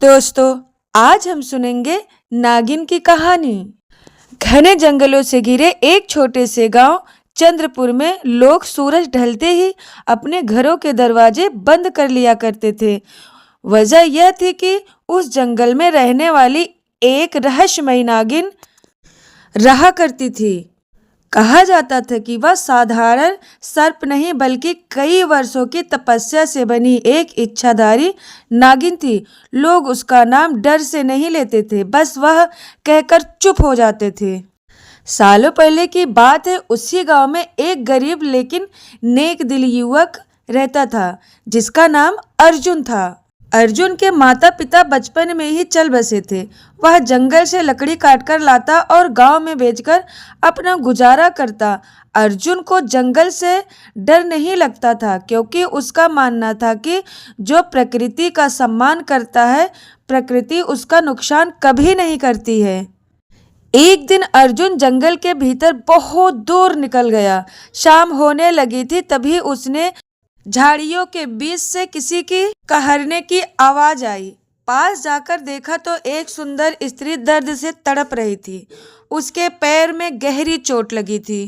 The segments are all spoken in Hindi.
दोस्तों, आज हम सुनेंगे नागिन की कहानी। घने जंगलों से घिरे एक छोटे से गांव चंद्रपुर में लोग सूरज ढलते ही अपने घरों के दरवाजे बंद कर लिया करते थे। वजह यह थी कि उस जंगल में रहने वाली एक रहस्यमयी नागिन रहा करती थी। कहा जाता था कि वह साधारण सर्प नहीं बल्कि कई वर्षों की तपस्या से बनी एक इच्छाधारी नागिन थी। लोग उसका नाम डर से नहीं लेते थे, बस वह कहकर चुप हो जाते थे। सालों पहले की बात है। उसी गांव में एक गरीब लेकिन नेक दिल युवक रहता था जिसका नाम अर्जुन था। अर्जुन के माता पिता बचपन में ही चल बसे थे। वह जंगल से लकड़ी काटकर लाता और गांव में बेचकर अपना गुजारा करता। अर्जुन को जंगल से डर नहीं लगता था क्योंकि उसका मानना था कि जो प्रकृति का सम्मान करता है, प्रकृति उसका नुकसान कभी नहीं करती है। एक दिन अर्जुन जंगल के भीतर बहुत दूर निकल गया। शाम होने लगी थी, तभी उसने झाड़ियों के बीच से किसी की कहरने की आवाज आई। पास जाकर देखा तो एक सुंदर स्त्री दर्द से तड़प रही थी। उसके पैर में गहरी चोट लगी थी।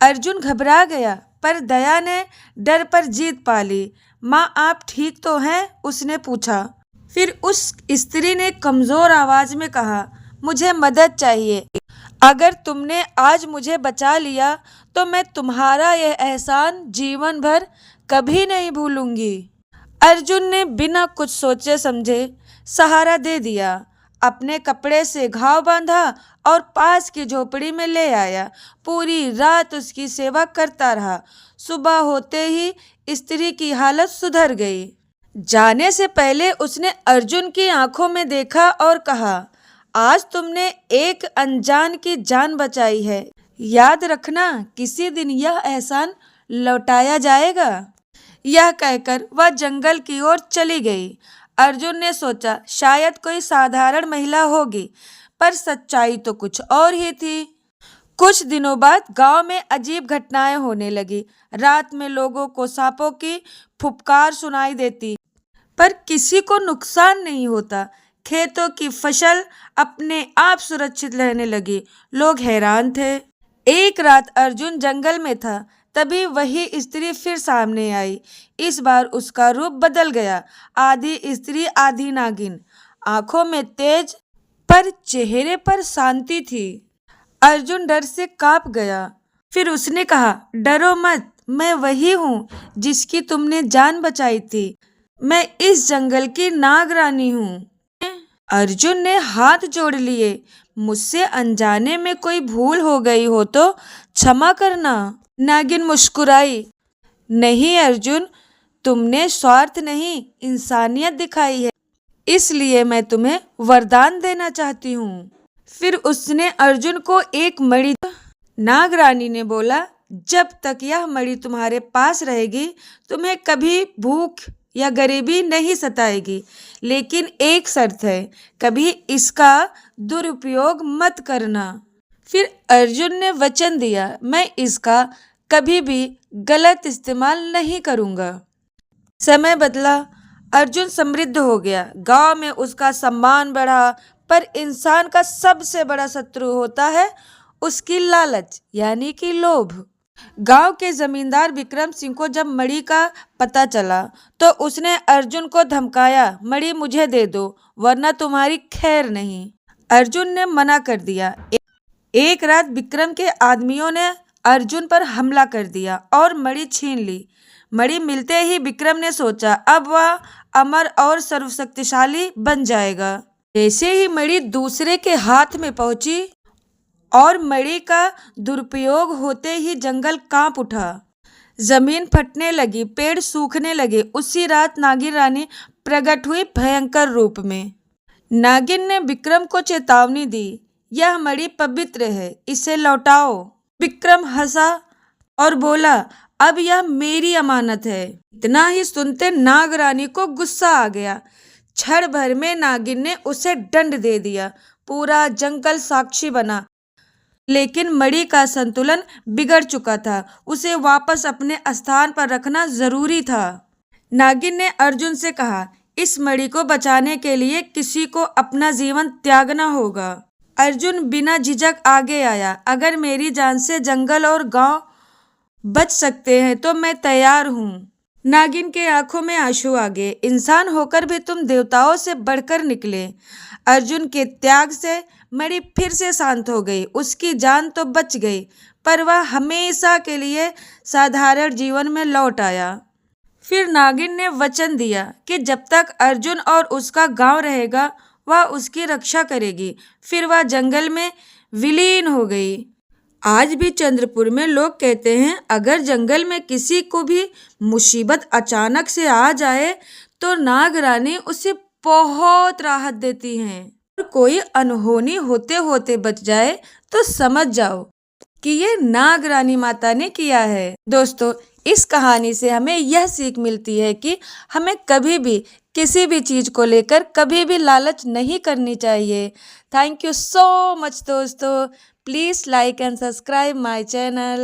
अर्जुन घबरा गया, पर दया ने डर पर जीत पा ली। माँ, आप ठीक तो हैं? उसने पूछा। फिर उस स्त्री ने कमजोर आवाज में कहा, मुझे मदद चाहिए। अगर तुमने आज मुझे बचा लिया तो मैं तुम्हारा यह एहसान जीवन भर कभी नहीं भूलूंगी। अर्जुन ने बिना कुछ सोचे समझे सहारा दे दिया। अपने कपड़े से घाव बांधा और पास की झोपड़ी में ले आया। पूरी रात उसकी सेवा करता रहा। सुबह होते ही स्त्री की हालत सुधर गई। जाने से पहले उसने अर्जुन की आंखों में देखा और कहा, आज तुमने एक अनजान की जान बचाई है। याद रखना, किसी दिन यह एहसान लौटाया जाएगा। यह कहकर वह जंगल की ओर चली गई। अर्जुन ने सोचा शायद कोई साधारण महिला होगी, पर सच्चाई तो कुछ और ही थी। कुछ दिनों बाद गांव में अजीब घटनाएं होने लगी। रात में लोगों को सांपों की फुफकार सुनाई देती, पर किसी को नुकसान नहीं होता। खेतों की फसल अपने आप सुरक्षित रहने लगी। लोग हैरान थे। एक रात अर्जुन जंगल में था, तभी वही स्त्री फिर सामने आई। इस बार उसका रूप बदल गया। आधी स्त्री आधी नागिन। आंखों में तेज पर चेहरे पर शांति थी। अर्जुन डर से कांप गया। फिर उसने कहा, डरो मत, मैं वही हूँ जिसकी तुमने जान बचाई थी। मैं इस जंगल की नागरानी हूँ। अर्जुन ने हाथ जोड़ लिए। मुझसे अनजाने में कोई भूल हो गई हो तो क्षमा करना। नागिन मुस्कुराई। नहीं अर्जुन, तुमने स्वार्थ नहीं इंसानियत दिखाई है, इसलिए मैं तुम्हें वरदान देना चाहती हूँ। फिर उसने अर्जुन को एक मणि। नागरानी ने बोला, जब तक यह मणि तुम्हारे पास रहेगी तुम्हें कभी भूख या गरीबी नहीं सताएगी, लेकिन एक शर्त है, कभी इसका दुरुपयोग मत करना। फिर अर्जुन ने वचन दिया, मैं इसका कभी भी गलत इस्तेमाल नहीं करूँगा। समय बदला। अर्जुन समृद्ध हो गया। गांव में उसका सम्मान बढ़ा, पर इंसान का सबसे बड़ा शत्रु होता है उसकी लालच यानी कि लोभ। गांव के जमींदार विक्रम सिंह को जब मणि का पता चला तो उसने अर्जुन को धमकाया, मणि मुझे दे दो वरना तुम्हारी खैर नहीं। अर्जुन ने मना कर दिया। एक रात विक्रम के आदमियों ने अर्जुन पर हमला कर दिया और मणि छीन ली। मणि मिलते ही विक्रम ने सोचा अब वह अमर और सर्वशक्तिशाली बन जाएगा। जैसे ही मणि दूसरे के हाथ में पहुंची और मणि का दुरुपयोग होते ही जंगल कांप उठा। जमीन फटने लगी, पेड़ सूखने लगे। उसी रात नागिन रानी प्रकट हुई भयंकर रूप में। नागिन ने विक्रम को चेतावनी दी, यह मणि पवित्र है, इसे लौटाओ। विक्रम हंसा और बोला, अब यह मेरी अमानत है। इतना ही सुनते नागरानी को गुस्सा आ गया। क्षण भर में नागिन ने उसे दंड दे दिया। पूरा जंगल साक्षी बना, लेकिन मणि का संतुलन बिगड़ चुका था। उसे वापस अपने स्थान पर रखना जरूरी था। नागिन ने अर्जुन से कहा, इस मणि को बचाने के लिए किसी को अपना जीवन त्यागना होगा। अर्जुन बिना झिझक आगे आया। अगर मेरी जान से जंगल और गांव बच सकते हैं तो मैं तैयार हूँ। नागिन के आंखों में आंसू आ गए। इंसान होकर भी तुम देवताओं से बढ़कर निकले। अर्जुन के त्याग से मणि फिर से शांत हो गई। उसकी जान तो बच गई, पर वह हमेशा के लिए साधारण जीवन में लौट आया। फिर नागिन ने वचन दिया कि जब तक अर्जुन और उसका गांव रहेगा वह उसकी रक्षा करेगी। फिर वह जंगल में विलीन हो गई। आज भी चंद्रपुर में लोग कहते हैं अगर जंगल में किसी को भी मुसीबत अचानक से आ जाए तो नाग रानी उसे बहुत राहत देती हैं। और कोई अनहोनी होते होते बच जाए तो समझ जाओ कि ये नाग रानी माता ने किया है। दोस्तों, इस कहानी से हमें यह सीख मिलती है कि हमें कभी भी किसी भी चीज़ को लेकर कभी भी लालच नहीं करनी चाहिए। थैंक यू सो मच दोस्तों। Please like and subscribe my channel.